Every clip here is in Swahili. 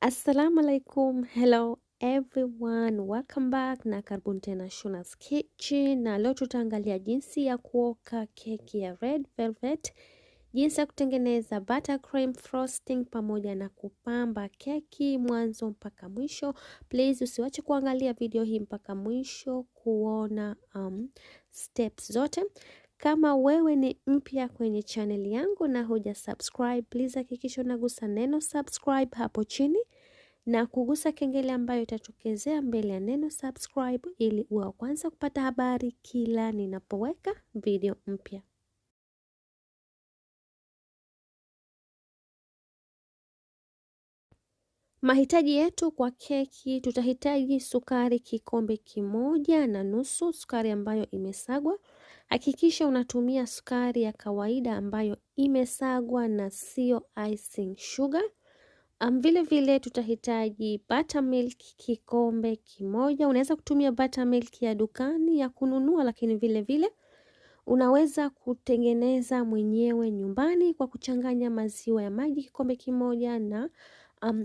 Assalamu alaikum, hello everyone, welcome back na karibuni tena Shuna's Kitchen, na leo tutaangalia jinsi ya kuoka keki ya red velvet, jinsi ya kutengeneza buttercream frosting pamoja na kupamba keki mwanzo mpaka mwisho. Please usiwache kuangalia video hii mpaka mwisho kuona steps zote. Kama wewe ni mpya kwenye channel yangu na huja subscribe, please hakikisha unagusa neno subscribe hapo chini na kugusa kengele ambayo itatokezea mbele ya neno subscribe ili uwe wa kwanza kupata habari kila ninapoweka video mpya. Mahitaji yetu kwa keki, tutahitaji sukari kikombe 1.5, sukari ambayo imesagwa. Hakikisha unatumia sukari ya kawaida ambayo imesagwa na sio icing sugar. Vile vile tutahitaji buttermilk kikombe 1. Unaweza kutumia buttermilk ya dukani ya kununua, lakini vile vile unaweza kutengeneza mwenyewe nyumbani kwa kuchanganya maziwa ya maji kikombe 1 na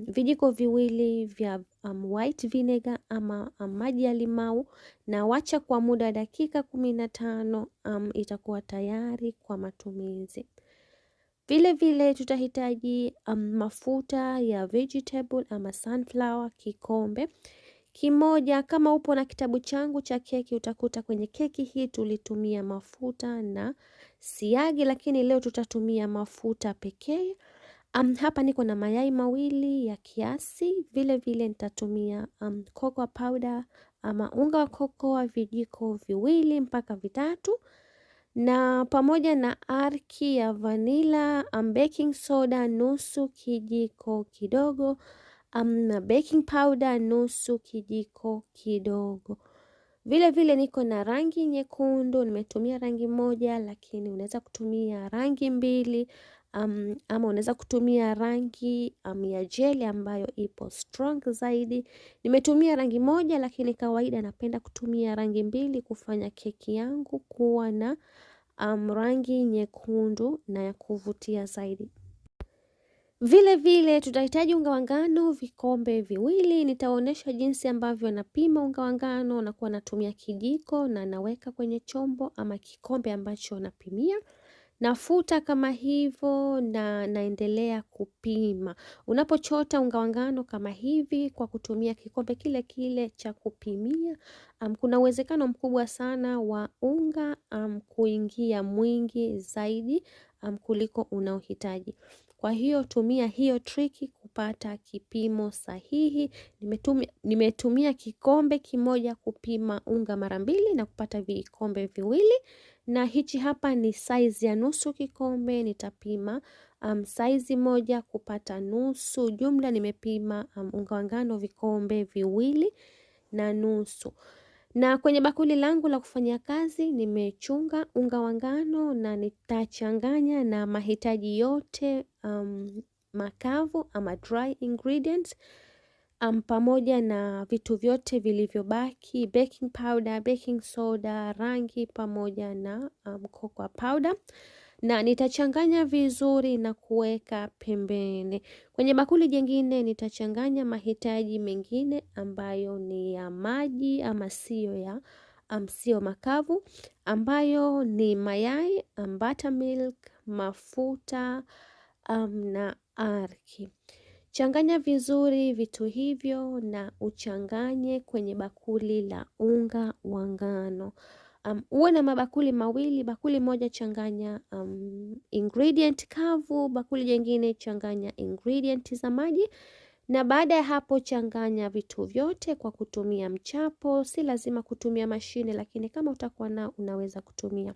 vijiko viwili vya white vinegar ama maji ya limau, na wacha kwa muda dakika 15. Itakuwa tayari kwa matumizi. Vile vile tutahitaji mafuta ya vegetable ama sunflower kikombe 1. Kama upo na kitabu changu cha keki utakuta kwenye keki hii tulitumia mafuta na siagi, lakini leo tutatumia mafuta pekee. Hapa niko na mayai mawili ya kiasi. Vile vile nitatumia cocoa powder ama unga wa cocoa vijiko 2 mpaka 3, na pamoja na arki ya vanilla, baking soda nusu kijiko kidogo, na baking powder nusu kijiko kidogo. Vile vile niko na rangi nyekundu, nimetumia rangi 1, lakini unaweza kutumia rangi 2, ama unaweza kutumia rangi ya jelly ambayo ipo strong zaidi. Nimetumia rangi 1, lakini kawaida napenda kutumia rangi 2 kufanya keki yangu kuwa na rangi nyekundu na ya kuvutia zaidi. Vile vile tutahitaji unga wa ngano vikombe 2. Nitaonyesha jinsi ambavyo napima unga wa ngano, na kuwa natumia kijiko na naweka kwenye chombo ama kikombe ambacho napimia. Nafuta kama hivyo na naendelea kupima. Unapochota unga wa ngano kama hivi kwa kutumia kikombe kile kile cha kupimia, kuna uwezekano mkubwa sana wa unga kuingia mwingi zaidi kuliko unaohitaji. Kwa hiyo tumia hiyo triki kupata kipimo sahihi. Nimetumia kikombe 1 kupima unga mara 2 na kupata vikombe 2, na hichi hapa ni size ya nusu kikombe. Nitapima size 1 kupata nusu. Jumla nimepima unga wa ngano vikombe 2.5. Na kwenye bakuli langu la kufanya kazi nimechunga unga wa ngano na nitachanganya na mahitaji yote makavu ama dry ingredients, pamoja na vitu vyote vilivyobaki, baking powder, baking soda, rangi pamoja na cocoa powder, na nitachanganya vizuri na kuweka pembeni. Kwenye bakuli jingine nitachanganya mahitaji mengine ambayo ni ya maji ama sio makavu, ambayo ni mayai, buttermilk, mafuta na arki. Changanya vizuri vitu hivyo na uchanganye kwenye bakuli la unga wa ngano. Uwe na mabakuli mawili. Bakuli moja changanya ingredient kavu, bakuli jingine changanya ingredient za maji, na baada ya hapo changanya vitu vyote kwa kutumia mchapo. Si lazima kutumia mashine, lakini kama utakuwa nao unaweza kutumia.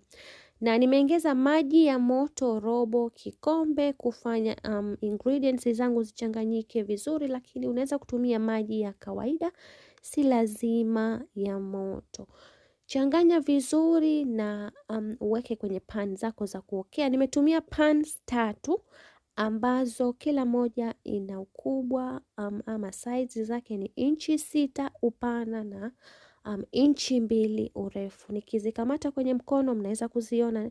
Na nimeongeza maji ya moto robo kikombe kufanya ingredients zangu zichanganyike vizuri, lakini unaweza kutumia maji ya kawaida, si lazima ya moto. Changanya vizuri na uweke kwenye pan zako za kuokea. Nimetumia pans 3 ambazo kila moja ina ukubwa ama size zake ni inchi 6 upana na inchi 2 urefu. Nikizikamata kwenye mkono mnaweza kuziona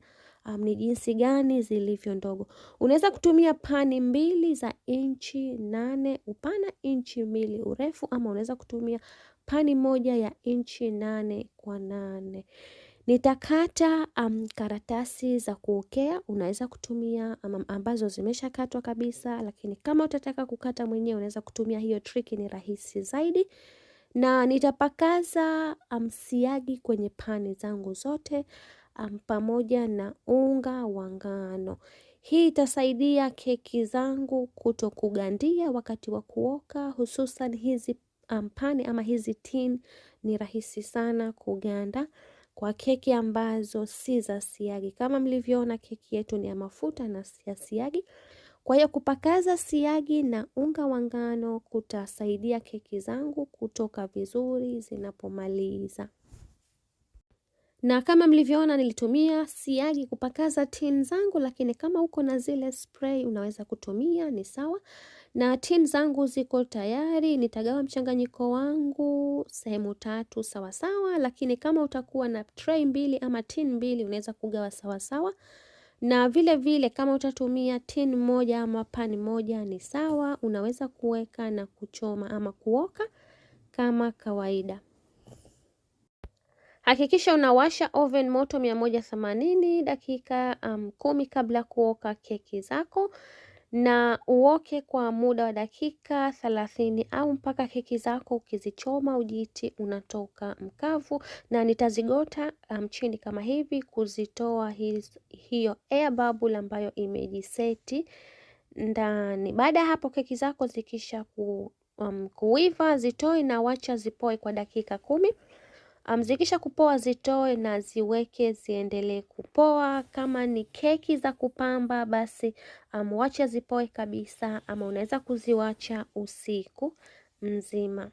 ni jinsi gani zilivyo ndogo. Unaweza kutumia pani mbili za inchi 8 upana, inchi 2 urefu, ama unaweza kutumia pani moja ya inchi 8 kwa 8. Nitakata karatasi za kuokea. Unaweza kutumia ambazo zimeshakatwa kabisa, lakini kama utataka kukata mwenyewe unaweza kutumia hiyo triki, ni rahisi zaidi. Na nitapakaza siagi kwenye pani zangu zote pamoja na unga wa ngano. Hii itasaidia keki zangu kuto kugandia wakati wa kuoka, hususan hizi pani ama hizi tin ni rahisi sana kuganda kwa keki ambazo si za siagi. Kama mlivyoona, keki yetu ni ya mafuta na si ya siagi. Kwa hiyo kupakaza siagi na unga wa ngano kutasaidia keki zangu kutoka vizuri zinapomaliza. Na kama mlivyoona, nilitumia siagi kupakaza tin zangu, lakini kama uko na zile spray unaweza kutumia, ni sawa. Na tin zangu ziko tayari. Nitagawa mchanganyiko wangu sehemu 3 sawa sawa, lakini kama utakuwa na tray 2 ama tin 2 unaweza kugawa sawa sawa. Na vile vile kama utatumia tin moja ama pani moja ni sawa, unaweza kuweka na kuchoma ama kuoka kama kawaida. Hakikisha unawasha oven moto 180 dakika 10 kabla kuoka keki zako, na uoke kwa muda wa dakika 30 au mpaka keki zako ukizichoma ujiti unatoka mkavu. Na nitazigota chini kama hivi kuzitoa hiyo air bubble ambayo imejiseti ndani. Baada ya hapo, keki zako zikisha kuiva, zitoe na wacha zipoe kwa dakika 10. Zikisha kupoa zitoe na ziweke ziendelee kupoa. Kama ni keki za kupamba, basi wacha zipoe kabisa, ama unaweza kuziwacha usiku mzima.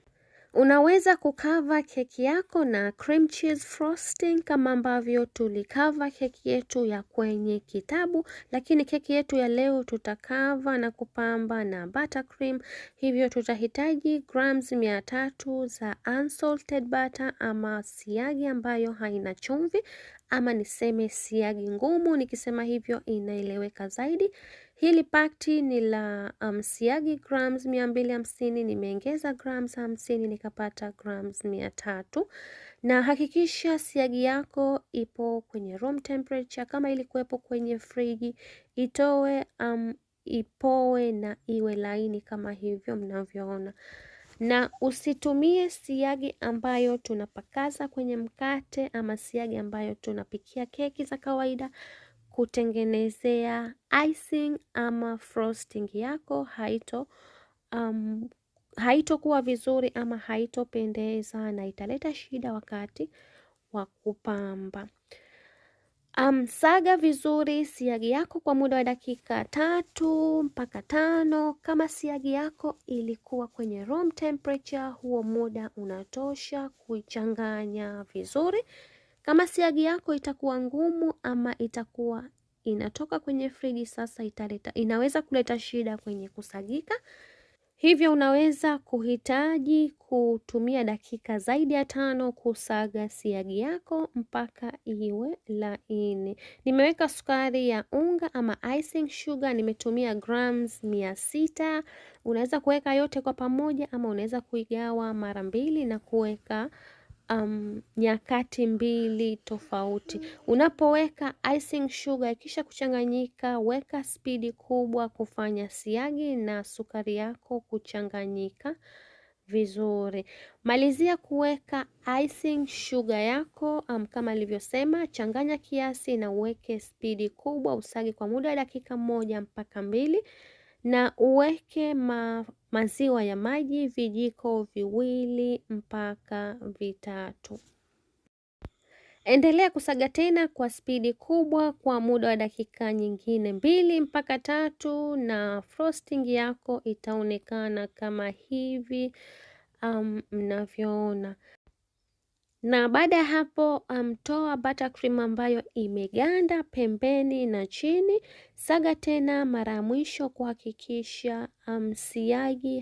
Unaweza kukava keki yako na cream cheese frosting kama ambavyo tulikava keki yetu ya kwenye kitabu, lakini keki yetu ya leo tutakava na kupamba na buttercream. Hivyo tutahitaji grams 300 za unsalted butter ama siagi ambayo haina chumvi, ama niseme siagi ngumu, nikisema hivyo inaeleweka zaidi. Hili pakti ni la siagi grams 250, nimeongeza grams 50 nikapata grams 300. Na hakikisha siagi yako ipo kwenye room temperature. Kama ilikuwepo kwenye friji, itoe ipoe na iwe laini kama hivyo mnavyoona. Na usitumie siagi ambayo tunapakaza kwenye mkate ama siagi ambayo tunapikia keki za kawaida kutengenezea icing ama frosting yako. Haitokuwa vizuri ama haitopendeza na italeta shida wakati wa kupamba. Saga vizuri siagi yako kwa muda wa dakika 3 mpaka 5. Kama siagi yako ilikuwa kwenye room temperature, huo muda unatosha kuichanganya vizuri. Kama siagi yako itakuwa ngumu ama itakuwa inatoka kwenye friji, sasa inaweza kuleta shida kwenye kusagika. Hivyo unaweza kuhitaji kutumia dakika zaidi ya 5 kusaga siagi yako mpaka iwe laini. Nimeweka sukari ya unga ama icing sugar, nimetumia grams 600. Unaweza kuweka yote kwa pamoja ama unaweza kuigawa mara 2 na kuweka nyakati 2 tofauti. Unapoweka icing sugar kisha kuchanganyika, weka spidi kubwa kufanya siagi na sukari yako kuchanganyika vizuri. Malizia kuweka icing sugar yako kama nilivyosema, changanya kiasi na uweke spidi kubwa, usage kwa muda wa dakika 1 mpaka 2, na uweke maziwa ya maji vijiko 2 mpaka 3. Endelea kusaga tena kwa spidi kubwa kwa muda wa dakika nyingine 2 mpaka 3, na frosting yako itaonekana kama hivi mnavyoona. Na baada ya hapo toa buttercream ambayo imeganda pembeni na chini. Saga tena mara ya mwisho kuhakikisha siagi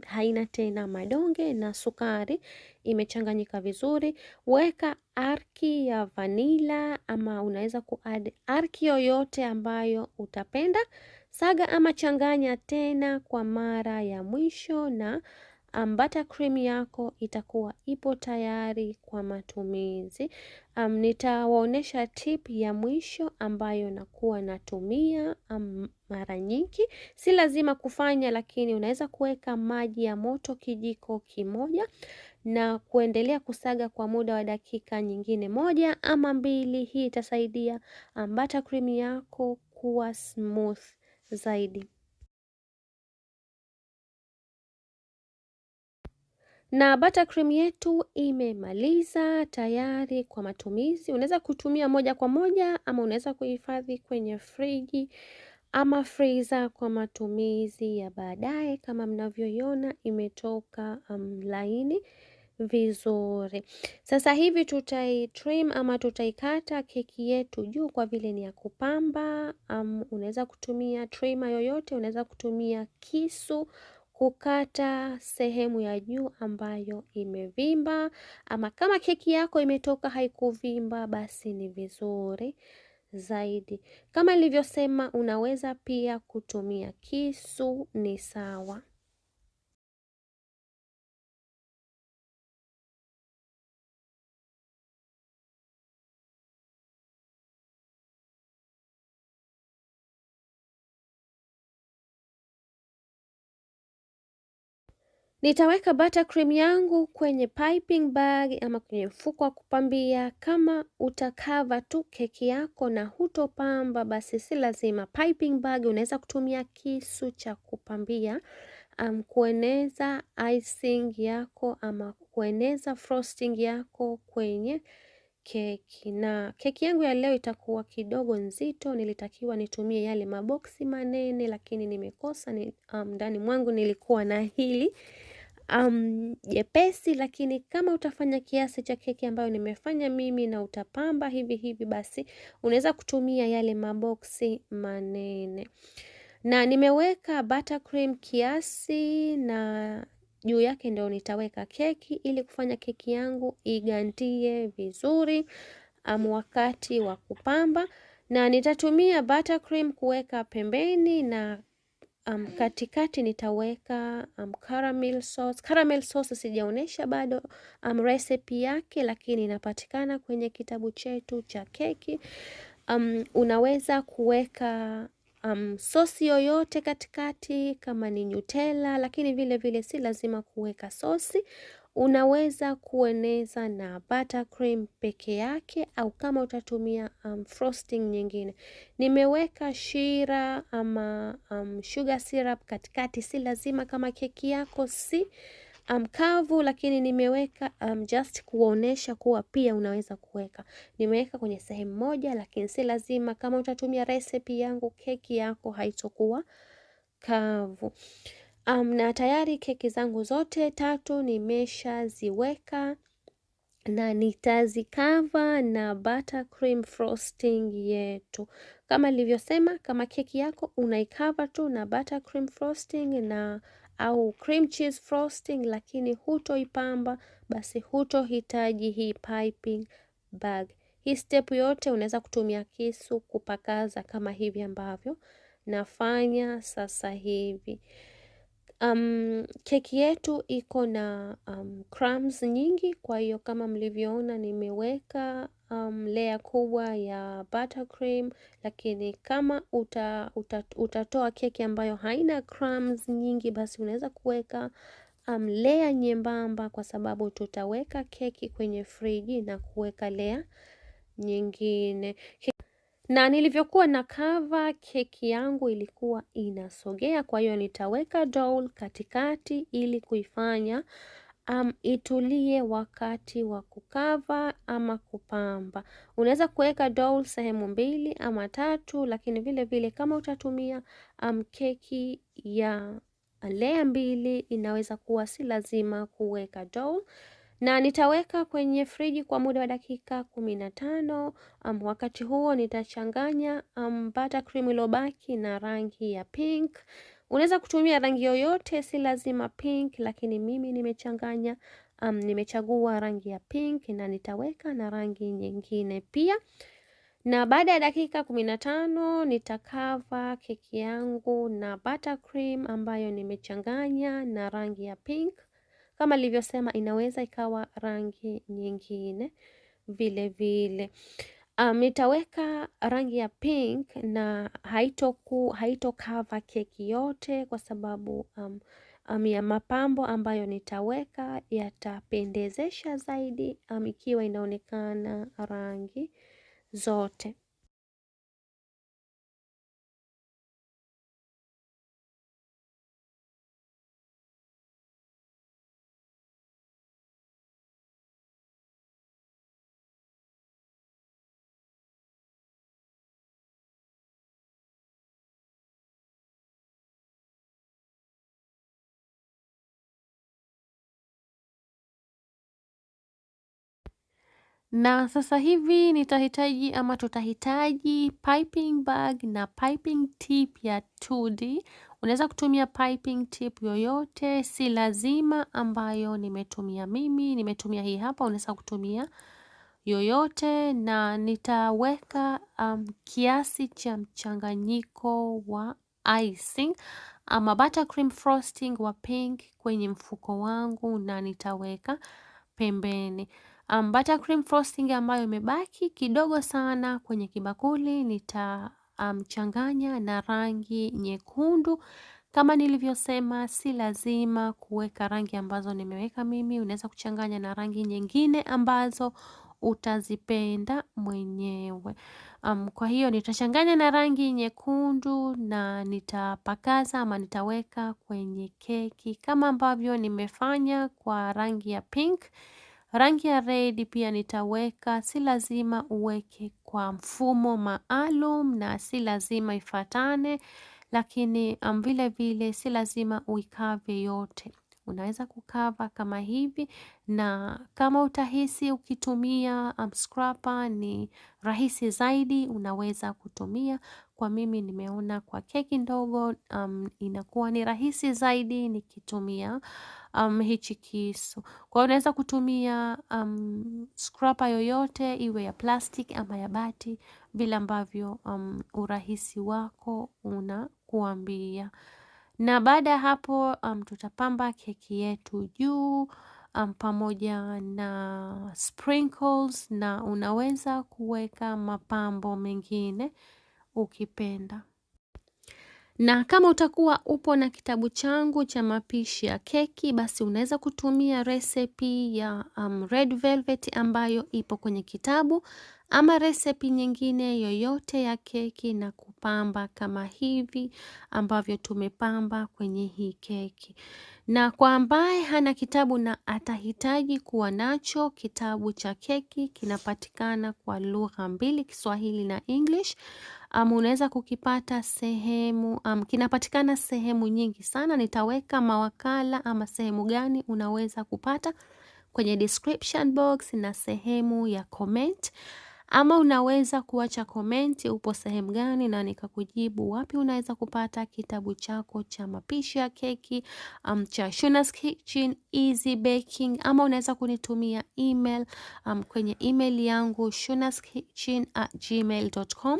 haina tena madonge na sukari imechanganyika vizuri. Weka arki ya vanila ama unaweza kuadd arki yoyote ambayo utapenda. Saga ama changanya tena kwa mara ya mwisho na buttercream yako itakuwa ipo tayari kwa matumizi. Nitawaonesha tip ya mwisho ambayo nakuwa natumia mara nyingi. Si lazima kufanya, lakini unaweza kuweka maji ya moto kijiko kimoja na kuendelea kusaga kwa muda wa dakika nyingine 1 ama 2. Hii itasaidia buttercream yako kuwa smooth zaidi. Na buttercream yetu imemaliza tayari kwa matumizi. Unaweza kutumia moja kwa moja ama unaweza kuhifadhi kwenye friji ama freezer kwa matumizi ya baadaye. Kama mnavyoiona imetoka laini vizuri. Sasa hivi tutaitrim ama tutaikata keki yetu juu kwa vile ni ya kupamba. Unaweza kutumia trimmer yoyote, unaweza kutumia kisu kukata sehemu ya juu ambayo imevimba, ama kama keki yako imetoka haikuvimba basi ni vizuri zaidi. Kama nilivyosema, unaweza pia kutumia kisu, ni sawa. Nitaweka buttercream yangu kwenye piping bag ama kwenye mfuko wa kupambia. Kama utakava tu keki yako na hutopamba basi si lazima piping bag. Unaweza kutumia kisu cha kupambia kueneza icing yako ama kueneza frosting yako kwenye keki. Na keki yangu ya leo itakuwa kidogo nzito, nilitakiwa nitumie yale maboksi manene lakini nimekosa. Ndani mwangu nilikuwa na hili jepesi, lakini kama utafanya kiasi cha keki ambayo nimefanya mimi na utapamba hivi hivi basi unaweza kutumia yale maboksi manene. Na nimeweka buttercream kiasi na juu yake ndio nitaweka keki ili kufanya keki yangu igandie vizuri wakati wa kupamba. Na nitatumia buttercream kuweka pembeni na katikati nitaweka caramel sauce. Caramel sauce sijaonesha bado recipe yake, lakini inapatikana kwenye kitabu chetu cha keki. Unaweza kuweka sosi yoyote katikati kama ni Nutella, lakini vile vile si lazima kuweka sosi. Unaweza kueneza na buttercream peke yake au kama utatumia frosting nyingine. Nimeweka shira ama sugar syrup katikati, si lazima kama keki yako si kavu, lakini nimeweka just kuonesha kuwa pia unaweza kuweka. Nimeweka kwenye sehemu moja, lakini si lazima. Kama utatumia recipe yangu keki yako haitokuwa kavu. Na tayari keki zangu zote 3 nimeshaziweka na nitazikava na buttercream frosting yetu. Kama nilivyosema, kama keki yako unaikava tu na buttercream frosting na au cream cheese frosting, lakini hutoipamba, basi hutohitaji hii piping bag. Hii step yote unaweza kutumia kisu kupakaza kama hivi ambavyo nafanya sasa hivi. Keki yetu iko na crumbs nyingi, kwa hiyo kama mlivyoona nimeweka layer kubwa ya buttercream, lakini kama utatoa keki ambayo haina crumbs nyingi basi unaweza kuweka layer nyembamba, kwa sababu tutaweka keki kwenye friji na kuweka layer nyingine. Na nilivyokuwa na cover keki yangu ilikuwa inasogea, kwa hiyo nitaweka dowel katikati ili kuifanya itulie wakati wa kukava ama kupamba. Unaweza kuweka dowel sehemu 2 ama 3, lakini vile vile kama utatumia keki ya layer 2 inaweza kuwa si lazima kuweka dowel. na nitaweka kwenye friji kwa muda wa dakika 15. Wakati huo nitachanganya buttercream iliyobaki na rangi ya pink. Unaweza kutumia rangi yoyote, si lazima pink, lakini mimi nimechagua rangi ya pink na nitaweka na rangi nyingine pia. Na baada ya dakika 15 nitakava keki yangu na buttercream ambayo nimechanganya na rangi ya pink. Kama nilivyosema, inaweza ikawa rangi nyingine vile vile. Nitaweka rangi ya pink na haitokava keki yote, kwa sababu ya mapambo ambayo nitaweka yatapendezesha zaidi ikiwa inaonekana rangi zote. Na sasa hivi nitahitaji ama tutahitaji piping bag na piping tip ya 2D. Unaweza kutumia piping tip yoyote, si lazima ambayo nimetumia mimi. Nimetumia hii hapa, unaweza kutumia yoyote, na nitaweka kiasi cha mchanganyiko wa icing ama buttercream frosting wa pink kwenye mfuko wangu na nitaweka pembeni. Buttercream frosting ambayo imebaki kidogo sana kwenye kibakuli nitachanganya na rangi nyekundu. Kama nilivyosema, si lazima kuweka rangi ambazo nimeweka mimi. Unaweza kuchanganya na rangi nyingine ambazo utazipenda mwenyewe. Kwa hiyo nitachanganya na rangi nyekundu na nitapakaza ama nitaweka kwenye keki kama ambavyo nimefanya kwa rangi ya pink. Rangi ya red pia nitaweka, si lazima uweke kwa mfumo maalum na si lazima ifatane, lakini vile vile si lazima uikave yote. Unaweza kukava kama hivi, na kama utahisi ukitumia scraper ni rahisi zaidi, unaweza kutumia. Kwa mimi nimeona kwa keki ndogo inakuwa ni rahisi zaidi nikitumia hichi kisu. Kwa hiyo unaweza kutumia scraper yoyote, iwe ya plastic ama ya bati, vile ambavyo urahisi wako unakuambia. Na baada ya hapo tutapamba keki yetu juu pamoja na sprinkles, na unaweza kuweka mapambo mengine ukipenda. Na kama utakuwa upo na kitabu changu cha mapishi ya keki, basi unaweza kutumia recipe ya red velvet ambayo ipo kwenye kitabu, ama recipe nyingine yoyote ya keki na kupamba kama hivi ambavyo tumepamba kwenye hii keki. Na kwa ambaye hana kitabu na atahitaji kuwa nacho, kitabu cha keki kinapatikana kwa lugha mbili, Kiswahili na English. Unaweza kukipata sehemu, kinapatikana sehemu nyingi sana. Nitaweka mawakala ama sehemu gani unaweza kupata kwenye description box na sehemu ya comment, ama unaweza kuacha comment upo sehemu gani na nikakujibu wapi unaweza kupata kitabu chako cha mapishi ya keki cha Shuna's Kitchen Easy Baking, ama unaweza kunitumia email kwenye email yangu shunaskitchen@gmail.com,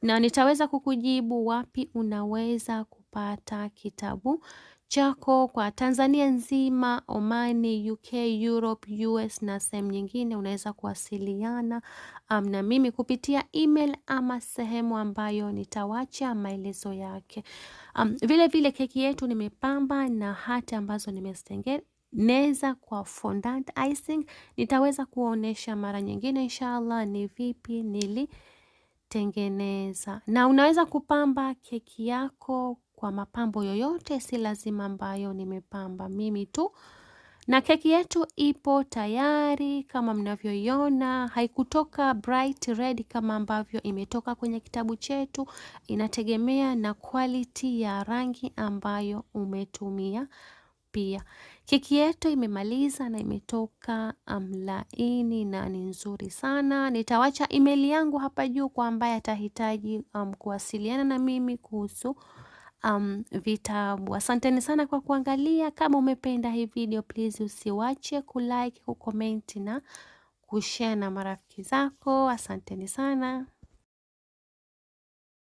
na nitaweza kukujibu wapi unaweza kupata kitabu chako. Kwa Tanzania nzima, Omani, UK, Europe, US na sehemu nyingine unaweza kuwasiliana na mimi kupitia email ama sehemu ambayo nitawacha maelezo yake. Vile vile keki yetu nimepamba na hati ambazo nimezitengeneza kwa fondant icing. Nitaweza kuonesha mara nyingine inshallah ni vipi nilitengeneza. Na unaweza kupamba keki yako kwa mapambo yoyote, si lazima ambayo nimepamba mimi tu. Na keki yetu ipo tayari kama mnavyoiona. Haikutoka bright red kama ambavyo imetoka kwenye kitabu chetu. Inategemea na quality ya rangi ambayo umetumia pia. Keki yetu imemaliza na imetoka laini na ni nzuri sana. Nitawacha email yangu hapa juu kwa ambaye atahitaji kuwasiliana na mimi kuhusu vitabu. Asanteni sana kwa kuangalia. Kama umependa hii video, please usiwache kulike, kucomment na kushare na marafiki zako. Asanteni sana.